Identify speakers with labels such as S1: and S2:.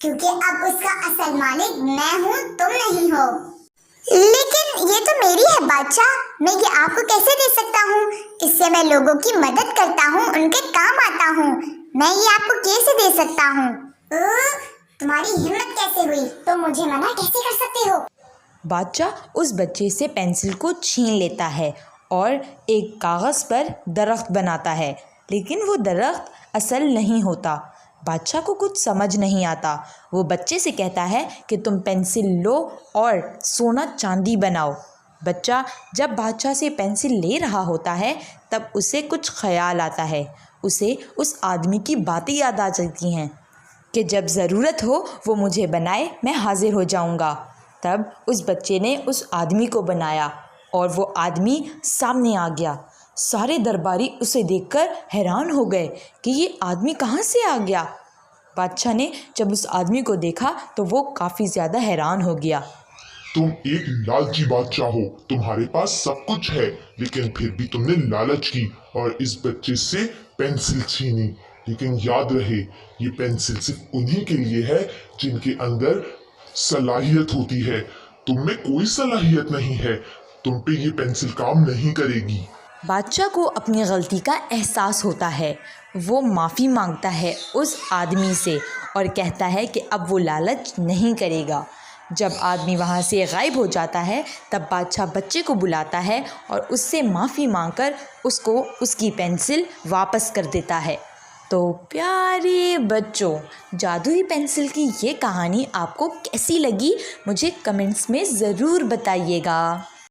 S1: क्योंकि अब उसका असल मालिक मैं हूँ, तुम नहीं हो। लेकिन ये तो मेरी है बादशाह, मैं ये आपको कैसे दे सकता हूँ? इससे मैं लोगों की मदद करता हूँ, उनके काम आता हूँ। मैं ये आपको कैसे दे सकता हूँ? तुम्हारी हिम्मत कैसे हुई? तुम मुझे मना कैसे कर सकते हो?
S2: बादशाह उस बच्चे से पेंसिल को छीन लेता है और एक कागज़ पर दरख्त बनाता है, लेकिन वो दरख्त असल नहीं होता। बादशाह को कुछ समझ नहीं आता। वो बच्चे से कहता है कि तुम पेंसिल लो और सोना चांदी बनाओ। बच्चा जब बादशाह से पेंसिल ले रहा होता है तब उसे कुछ ख्याल आता है। उसे उस आदमी की बातें याद आ जाती हैं कि जब ज़रूरत हो वो मुझे बनाए, मैं हाजिर हो जाऊंगा। तब उस बच्चे ने उस आदमी को बनाया और वो आदमी सामने आ गया। सारे दरबारी उसे देखकर हैरान हो गए कि ये आदमी कहाँ से आ गया। बादशाह ने जब उस आदमी को देखा तो वो काफ़ी ज़्यादा हैरान हो गया।
S3: तुम एक लालची बादशाह हो, तुम्हारे पास सब कुछ है, लेकिन फिर भी तुमने लालच की और इस बच्चे से पेंसिल छीनी। लेकिन याद रहे, ये पेंसिल सिर्फ उन्हीं के लिए है जिनके अंदर सलाहियत होती है। तुम में कोई सलाहियत नहीं है, तुम पे ये पेंसिल काम नहीं करेगी।
S2: बादशाह को अपनी गलती का एहसास होता है। वो माफ़ी मांगता है उस आदमी से और कहता है कि अब वो लालच नहीं करेगा। जब आदमी वहाँ से गायब हो जाता है तब बादशाह बच्चे को बुलाता है और उससे माफ़ी मांगकर उसको उसकी पेंसिल वापस कर देता है। तो प्यारे बच्चों, जादुई पेंसिल की ये कहानी आपको कैसी लगी मुझे कमेंट्स में ज़रूर बताइएगा।